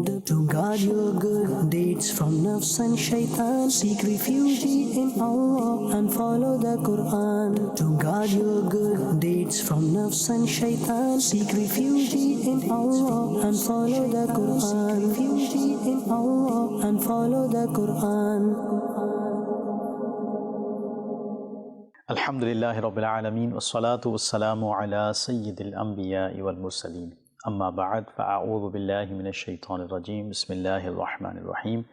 To guard your good deeds from nafs and shaitan, seek refuge in Allah and follow the Quran. To guard your good deeds from nafs and shaitan, seek refuge in Allah and follow the Quran. Refuge in Allah and follow the Quran. Alhamdulillahi Rabbil Alameen, wassalatu wassalamu ala sayyidil anbiya'i wal mursaleen. Amma ba'd, fa'a'udhu billahi minash shaitanir rajim. Bismillahir rahmanir rahim.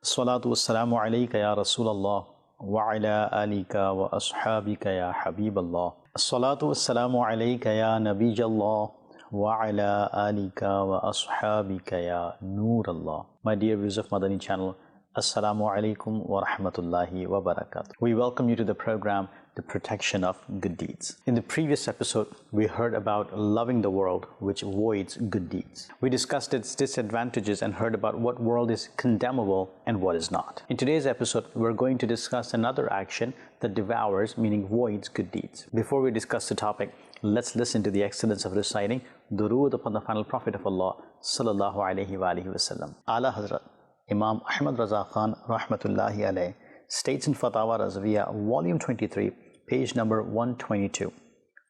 Assalatu wassalamu alayka ya Rasulallah wa ala alika wa ashabika ya Habiballah. Assalatu wassalamu alayka ya Nabijallah wa ala alika wa ashabika ya Noorallah. My dear viewers of Madani Channel, Assalamu alaikum wa rahmatullahi wa barakatuh. We welcome you to the program, The Protection of Good Deeds. In the previous episode, we heard about loving the world which avoids good deeds. We discussed its disadvantages and heard about what world is condemnable and what is not. In today's episode, we're going to discuss another action that devours, meaning voids, good deeds. Before we discuss the topic, let's listen to the excellence of reciting Durood upon the final Prophet of Allah, sallallahu alayhi wa alihi wasallam. Ala Hazrat Imam Ahmad Raza Khan rahmatullahi alayh states in Fatawa Razviya, volume 23, page number 122.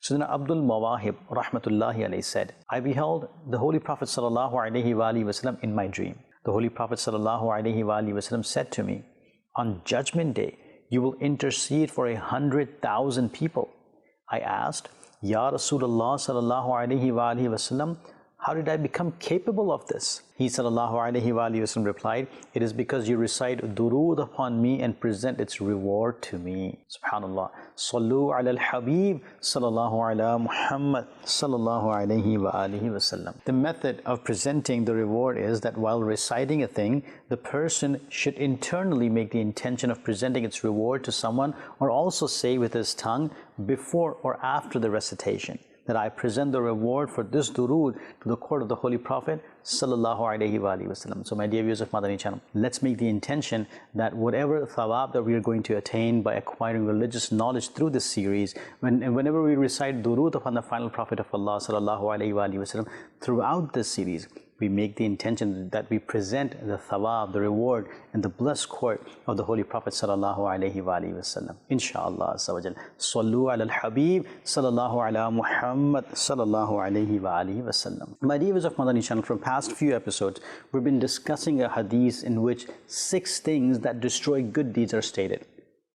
Sayyidina Abdul Mawahib rahmatullahi alayh said, I beheld the Holy Prophet sallallahu alayhi wa alihi wasallam in my dream. The Holy Prophet sallallahu alayhi wa alihi wasallam said to me, on Judgment Day, you will intercede for 100,000 people. I asked, Ya Rasulullah sallallahu alayhi wa alihi wasallam, how did I become capable of this? He sallallahu alayhi wa alihi wasallam replied, it is because you recite durood upon me and present its reward to me. Subhanallah. Sallu ala al-Habib sallallahu ala Muhammad sallallahu alayhi wa alihi wasallam. The method of presenting the reward is that while reciting a thing, the person should internally make the intention of presenting its reward to someone, or also say with his tongue before or after the recitation, that I present the reward for this durood to the court of the Holy Prophet sallallahu alayhi wa alihi wasallam. So my dear viewers of Madani Channel, let's make the intention that whatever thawab that we are going to attain by acquiring religious knowledge through this series, whenever we recite durood upon the final Prophet of Allah sallallahu alayhi wa alihi wasallam throughout this series, we make the intention that we present the thawab, the reward, and the blessed court of the Holy Prophet sallallahu alayhi wa alihi wasallam. Insha'Allah azza wa jal. Sallu ala al-Habib sallallahu ala Muhammad sallallahu alayhi wa alihi wasallam. My dear viewers of Madani Channel, from past few episodes, we've been discussing a hadith in which 6 things that destroy good deeds are stated.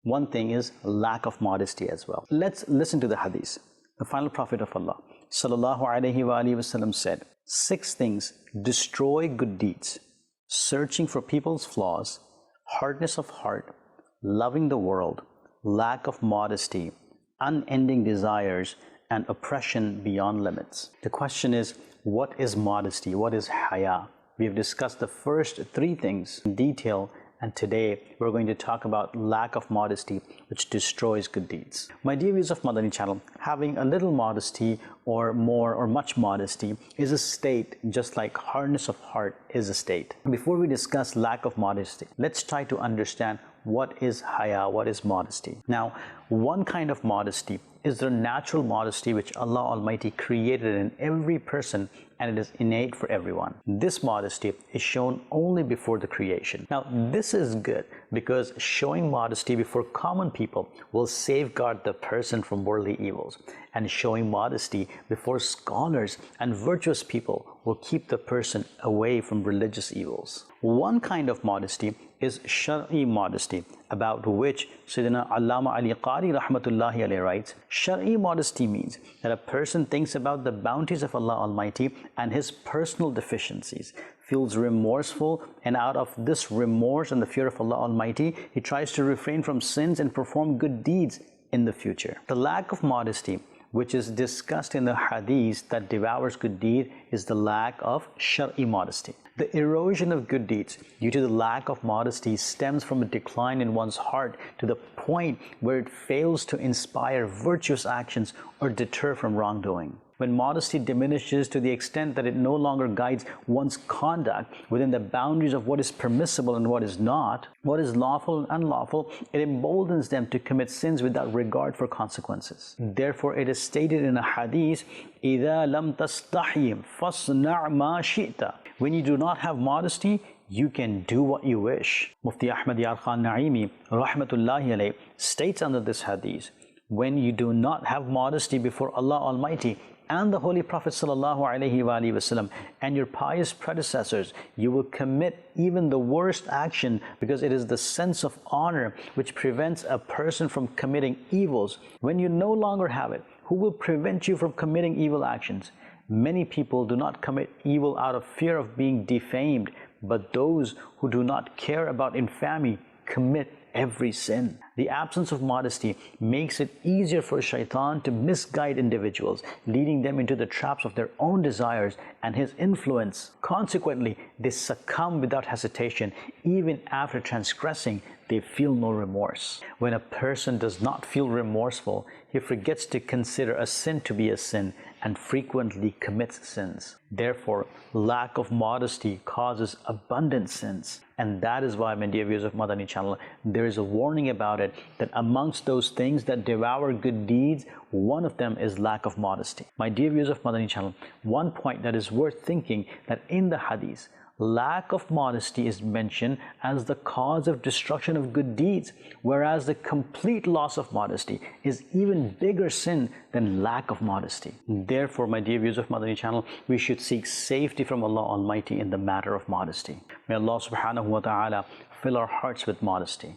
One thing is lack of modesty as well. Let's listen to the hadith. The final Prophet of Allah sallallahu alayhi wa alihi wasallam said, 6 things destroy good deeds: searching for people's flaws, hardness of heart, loving the world, lack of modesty, unending desires, and oppression beyond limits. The question is, what is modesty? What is haya? We have discussed the first 3 things in detail, and today we're going to talk about lack of modesty, which destroys good deeds. My dear viewers of Madani Channel, having a little modesty or more or much modesty is a state, just like hardness of heart is a state. Before we discuss lack of modesty, let's try to understand what is haya, what is modesty. Now, one kind of modesty is the natural modesty which Allah Almighty created in every person, and it is innate for everyone. This modesty is shown only before the creation. Now, this is good because showing modesty before common people will safeguard the person from worldly evils, and showing modesty before scholars and virtuous people will keep the person away from religious evils. One kind of modesty is Shar'i modesty, about which Sayyidina Allama Ali Qari rahmatullahi alayhi writes, Shar'i modesty means that a person thinks about the bounties of Allah Almighty and his personal deficiencies, feels remorseful, and out of this remorse and the fear of Allah Almighty, he tries to refrain from sins and perform good deeds in the future. The lack of modesty, which is discussed in the hadith that devours good deed, is the lack of Shar'i modesty. The erosion of good deeds due to the lack of modesty stems from a decline in one's heart to the point where it fails to inspire virtuous actions or deter from wrongdoing. When modesty diminishes to the extent that it no longer guides one's conduct within the boundaries of what is permissible and what is not, what is lawful and unlawful, it emboldens them to commit sins without regard for consequences. Therefore, it is stated in a hadith, إِذَا لَمْ تَسْتَحْيِ فَاصْنَعْ مَا شِئْتَ. When you do not have modesty, you can do what you wish. Mufti Ahmad Yar Khan Naimi, rahmatullahi alayh, states under this hadith, when you do not have modesty before Allah Almighty and the Holy Prophet sallallahu alaihi wasallam and your pious predecessors, you will commit even the worst action, because it is the sense of honor which prevents a person from committing evils. When you no longer have it, who will prevent you from committing evil actions? Many people do not commit evil out of fear of being defamed, but those who do not care about infamy commit every sin. The absence of modesty makes it easier for shaitan to misguide individuals, leading them into the traps of their own desires and his influence. Consequently, they succumb without hesitation. Even after transgressing, they feel no remorse. When a person does not feel remorseful, he forgets to consider a sin to be a sin and frequently commits sins. Therefore, lack of modesty causes abundant sins. And that is why, my dear viewers of Madani Channel, there is a warning about it, that amongst those things that devour good deeds, one of them is lack of modesty. My dear viewers of Madani Channel, one point that is worth thinking, that in the hadith, lack of modesty is mentioned as the cause of destruction of good deeds, whereas the complete loss of modesty is even bigger sin than lack of modesty. Therefore, my dear viewers of Madani Channel, we should seek safety from Allah Almighty in the matter of modesty. May Allah subhanahu wa ta'ala fill our hearts with modesty.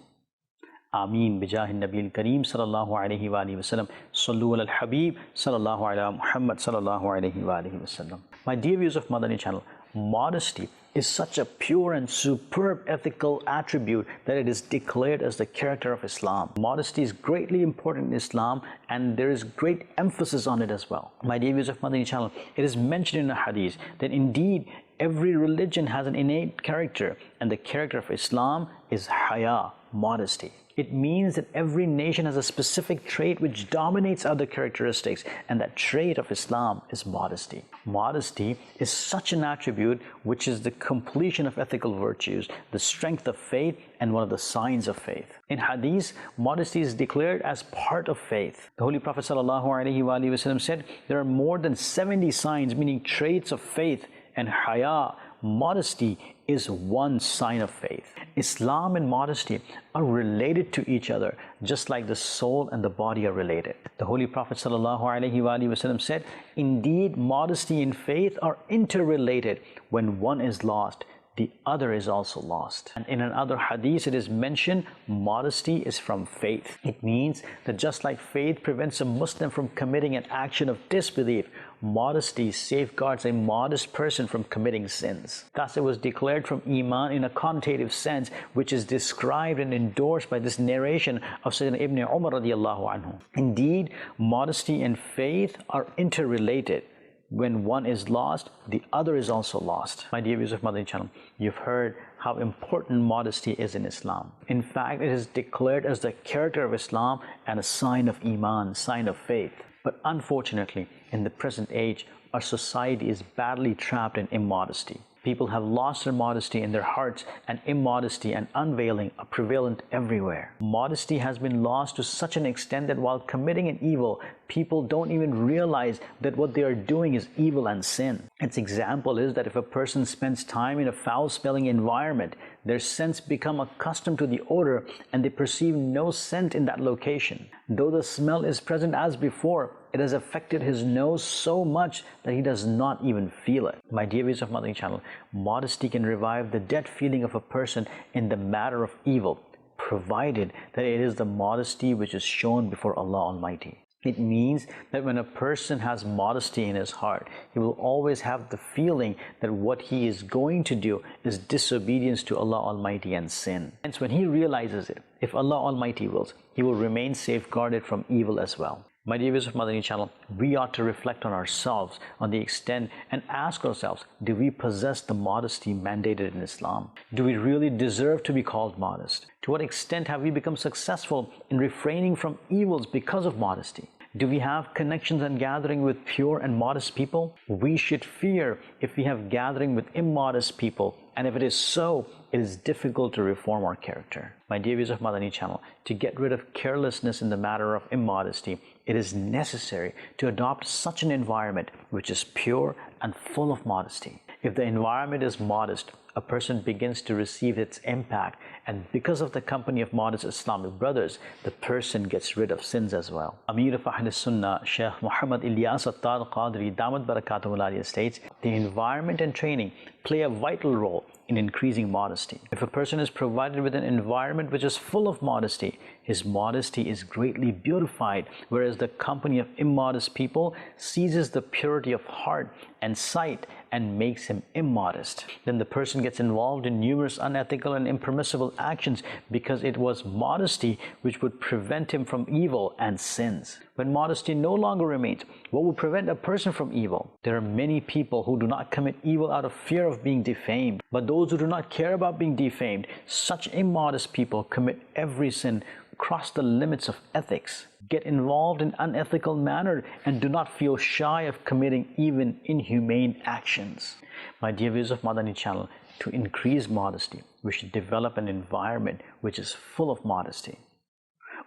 Ameen. Bijahi Nabil Kareem sallallahu alayhi wa sallam. Sallu al Habib sallallahu alayhi Muhammad sallallahu alayhi wa sallam. My dear viewers of Madani Channel, modesty is such a pure and superb ethical attribute that it is declared as the character of Islam. Modesty is greatly important in Islam, and there is great emphasis on it as well. My dear viewers of Madani Channel, it is mentioned in a hadith that indeed every religion has an innate character, and the character of Islam is haya, modesty. It means that every nation has a specific trait which dominates other characteristics, and that trait of Islam is modesty. Modesty is such an attribute which is the completion of ethical virtues, the strength of faith, and one of the signs of faith. In hadith, modesty is declared as part of faith. The Holy Prophet ﷺ said, there are more than 70 signs, meaning traits of faith, and haya, modesty, is one sign of faith. Islam and modesty are related to each other, just like the soul and the body are related. The Holy Prophet ﷺ said, indeed, modesty and faith are interrelated. When one is lost, the other is also lost. And in another hadith, it is mentioned, modesty is from faith. It means that just like faith prevents a Muslim from committing an action of disbelief, modesty safeguards a modest person from committing sins. Thus, it was declared from Iman in a connotative sense, which is described and endorsed by this narration of Sayyidina Ibn Umar radiallahu anhu. Indeed, modesty and faith are interrelated. When one is lost, the other is also lost. My dear viewers of Madani Channel, you've heard how important modesty is in Islam. In fact, it is declared as the character of Islam and a sign of Iman, sign of faith. But unfortunately, in the present age, our society is badly trapped in immodesty. People have lost their modesty in their hearts, and immodesty and unveiling are prevalent everywhere. Modesty has been lost to such an extent that while committing an evil, people don't even realize that what they are doing is evil and sin. Its example is that if a person spends time in a foul-smelling environment, their senses become accustomed to the odor and they perceive no scent in that location. Though the smell is present as before, it has affected his nose so much that he does not even feel it. My dear viewers of Madani Channel, modesty can revive the dead feeling of a person in the matter of evil, provided that it is the modesty which is shown before Allah Almighty. It means that when a person has modesty in his heart, he will always have the feeling that what he is going to do is disobedience to Allah Almighty and sin. Hence, when he realizes it, if Allah Almighty wills, he will remain safeguarded from evil as well. My dear viewers of Madani Channel, we ought to reflect on ourselves, on the extent, and ask ourselves, do we possess the modesty mandated in Islam? Do we really deserve to be called modest? To what extent have we become successful in refraining from evils because of modesty? Do we have connections and gathering with pure and modest people? We should fear if we have gathering with immodest people, and if it is so, it is difficult to reform our character. My dear viewers of Madani Channel, to get rid of carelessness in the matter of immodesty, it is necessary to adopt such an environment which is pure and full of modesty. If the environment is modest, a person begins to receive its impact, and because of the company of modest Islamic brothers, the person gets rid of sins as well. Amir of Ahl Sunnah, Sheikh Muhammad Ilyas Attar Qadri Damat Barakatuhul Aliyah states, the environment and training play a vital role in increasing modesty. If a person is provided with an environment which is full of modesty, his modesty is greatly beautified, whereas the company of immodest people seizes the purity of heart and sight and makes him immodest. Then the person gets involved in numerous unethical and impermissible actions because it was modesty which would prevent him from evil and sins. When modesty no longer remains, what will prevent a person from evil? There are many people who do not commit evil out of fear of being defamed, but those who do not care about being defamed, such immodest people commit every sin, cross the limits of ethics, get involved in unethical manner, and do not feel shy of committing even inhumane actions. My dear viewers of Madani Channel, to increase modesty, we should develop an environment which is full of modesty,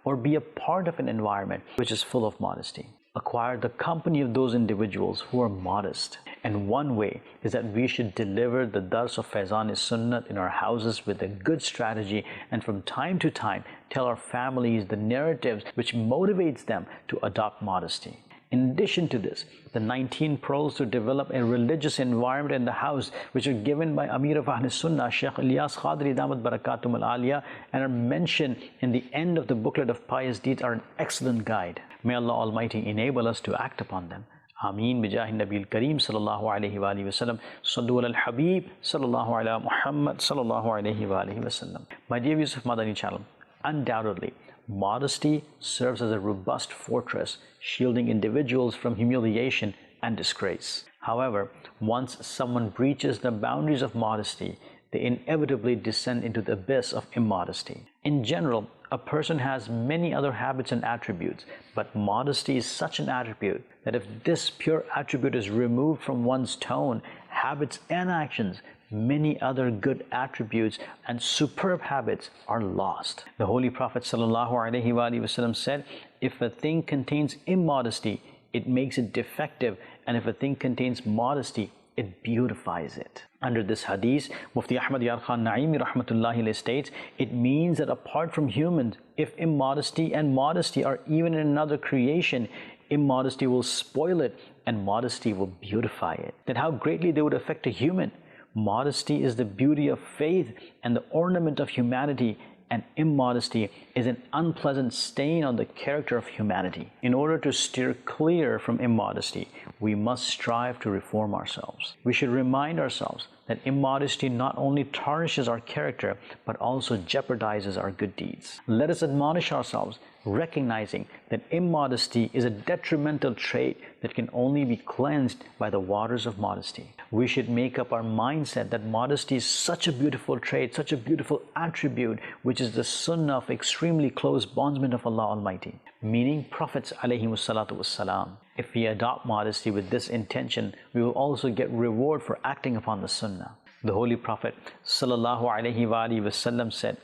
or be a part of an environment which is full of modesty. Acquire the company of those individuals who are modest. And one way is that we should deliver the dars of Faizan-e-Sunnat in our houses with a good strategy, and from time to time tell our families the narratives which motivates them to adopt modesty. In addition to this, the 19 pearls to develop a religious environment in the house, which are given by Amir of Ahl Sunnah, Sheikh Ilyas Qadri Damat Barakatuhul Aliyah, and are mentioned in the end of the booklet of pious deeds, are an excellent guide. May Allah Almighty enable us to act upon them. Ameen bijahi Nabil Kareem sallallahu alayhi wa alihi wa sallam. Sallu ala al-Habib sallallahu ala Muhammad sallallahu alayhi wa alihi wa sallam. My dear viewers of Madani Channel, undoubtedly, modesty serves as a robust fortress, shielding individuals from humiliation and disgrace. However, once someone breaches the boundaries of modesty, they inevitably descend into the abyss of immodesty. In general, a person has many other habits and attributes, but modesty is such an attribute that if this pure attribute is removed from one's tone, habits and actions, many other good attributes and superb habits are lost. The Holy Prophet ﷺ said, if a thing contains immodesty, it makes it defective, and if a thing contains modesty, it beautifies it. Under this hadith, Mufti Ahmad Yar Khan Naimi rahmatullahi alayhi states, it means that apart from humans, if immodesty and modesty are even in another creation, immodesty will spoil it and modesty will beautify it. Then how greatly they would affect a human. Modesty is the beauty of faith and the ornament of humanity, and immodesty is an unpleasant stain on the character of humanity. In order to steer clear from immodesty, we must strive to reform ourselves. We should remind ourselves that immodesty not only tarnishes our character, but also jeopardizes our good deeds. Let us admonish ourselves, recognizing that immodesty is a detrimental trait that can only be cleansed by the waters of modesty. We should make up our mindset that modesty is such a beautiful trait, such a beautiful attribute, which is the sunnah of extremely close bondsmen of Allah Almighty, meaning Prophets ﷺ. If we adopt modesty with this intention, we will also get reward for acting upon the sunnah. The Holy Prophet ﷺ said,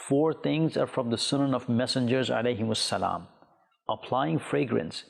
4 things are from the sunnah of messengers ﷺ: applying fragrance,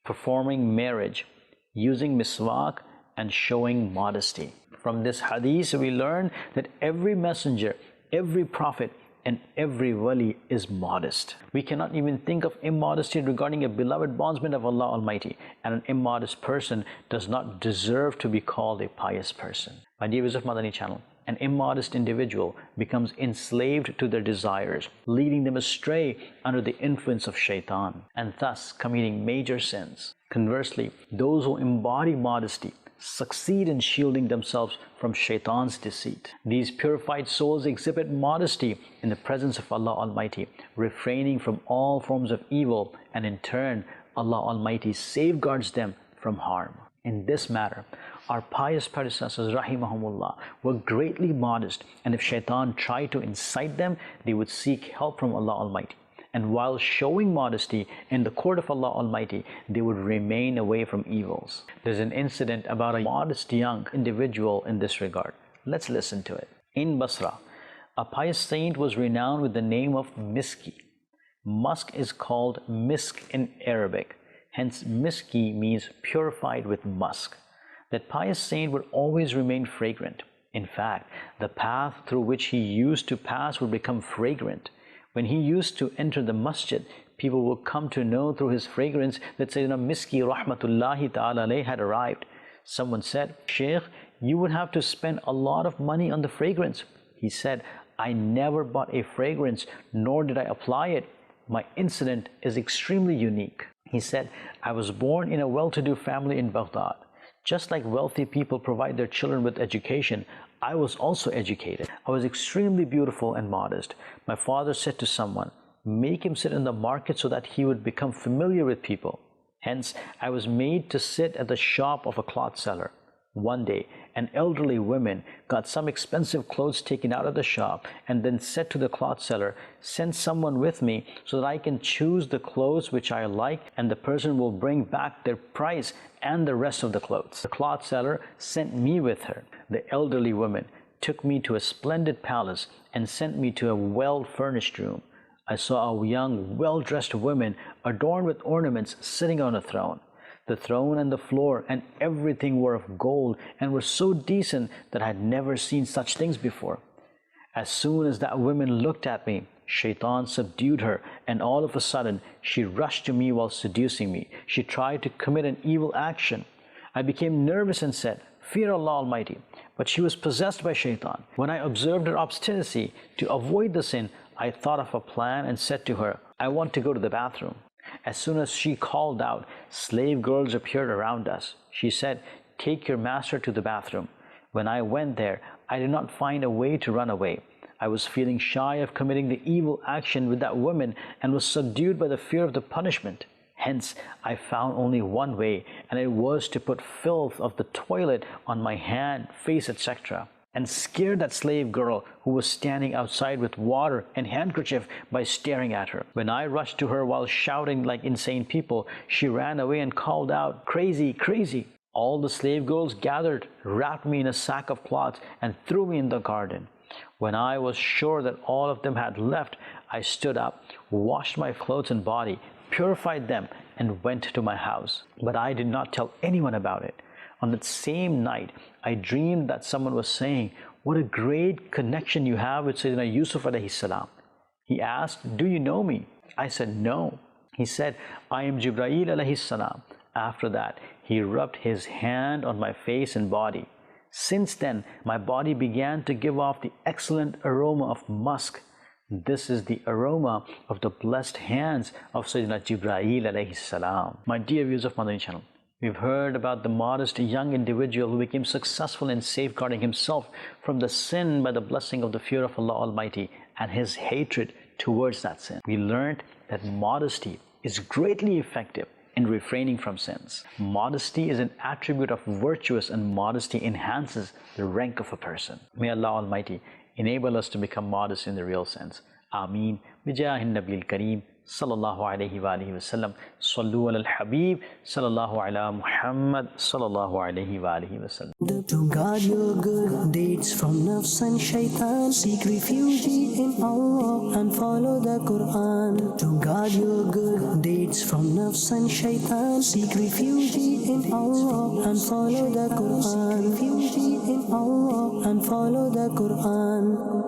performing marriage, using miswak, and showing modesty. From this hadith, we learn that every messenger, every prophet, and every wali is modest. We cannot even think of immodesty regarding a beloved bondsman of Allah Almighty, and an immodest person does not deserve to be called a pious person. My dear viewers of Madani Channel, an immodest individual becomes enslaved to their desires, leading them astray under the influence of shaitan, and thus committing major sins. Conversely, those who embody modesty succeed in shielding themselves from shaitan's deceit. These purified souls exhibit modesty in the presence of Allah Almighty, refraining from all forms of evil, and in turn, Allah Almighty safeguards them from harm. In this matter, our pious predecessors, rahimahumullah, were greatly modest, and if shaitan tried to incite them, they would seek help from Allah Almighty. And while showing modesty in the court of Allah Almighty, they would remain away from evils. There's an incident about a modest young individual in this regard. Let's listen to it. In Basra, a pious saint was renowned with the name of Miski. Musk is called misk in Arabic. Hence, miski means purified with musk. That pious saint would always remain fragrant. In fact, the path through which he used to pass would become fragrant. When he used to enter the masjid, people would come to know through his fragrance that Sayyidina Miski rahmatullahi ta'ala alayhi had arrived. Someone said, "Shaykh, you would have to spend a lot of money on the fragrance." He said, "I never bought a fragrance, nor did I apply it. My incident is extremely unique." He said, "I was born in a well-to-do family in Baghdad. Just like wealthy people provide their children with education, I was also educated. I was extremely beautiful and modest. My father said to someone, 'Make him sit in the market so that he would become familiar with people.' Hence, I was made to sit at the shop of a cloth seller. One day, an elderly woman got some expensive clothes taken out of the shop and then said to the cloth seller, 'Send someone with me so that I can choose the clothes which I like, and the person will bring back their price and the rest of the clothes.' The cloth seller sent me with her. The elderly woman took me to a splendid palace and sent me to a well-furnished room. I saw a young, well-dressed woman adorned with ornaments sitting on a throne. The throne and the floor and everything were of gold and were so decent that I had never seen such things before. As soon as that woman looked at me, Shaitan subdued her, and all of a sudden she rushed to me while seducing me. She tried to commit an evil action. I became nervous and said, 'Fear Allah Almighty,' but she was possessed by Shaitan. When I observed her obstinacy to avoid the sin, I thought of a plan and said to her, 'I want to go to the bathroom.' As soon as she called out, slave girls appeared around us. She said, 'Take your master to the bathroom.' When I went there, I did not find a way to run away. I was feeling shy of committing the evil action with that woman and was subdued by the fear of the punishment. Hence, I found only one way, and it was to put filth of the toilet on my hand, face, etc., and scare that slave girl who was standing outside with water and handkerchief by staring at her. When I rushed to her while shouting like insane people, she ran away and called out, 'Crazy, crazy!' All the slave girls gathered, wrapped me in a sack of cloths, and threw me in the garden. When I was sure that all of them had left, I stood up, washed my clothes and body, purified them, and went to my house. But I did not tell anyone about it. On that same night, I dreamed that someone was saying, 'What a great connection you have with Sayyidina Yusuf alayhi salam.' He asked, 'Do you know me?' I said, 'No.' He said, 'I am Jibreel alayhi salam.' After that, he rubbed his hand on my face and body. Since then, my body began to give off the excellent aroma of musk. This is the aroma of the blessed hands of Sayyidina Jibreel alayhi salam." My dear viewers of Madani Channel, we've heard about the modest young individual who became successful in safeguarding himself from the sin by the blessing of the fear of Allah Almighty and his hatred towards that sin. We learned that modesty is greatly effective in refraining from sins. Modesty is an attribute of virtuous, and modesty enhances the rank of a person. May Allah Almighty enable us to become modest in the real sense. Ameen. Bijahin Nabil Kareem sallallahu alayhi wa alihi wa sallam. Sallu ala al-Habib sallallahu ala Muhammad sallallahu alayhi wa alihi wa sallam. To guard your good deeds from nafs and shaitan, seek refuge in Allah and follow the Quran. To guard your good deeds from nafs and shaitan, seek refuge in Allah and follow the Quran. Refuge in Allah and follow the Quran.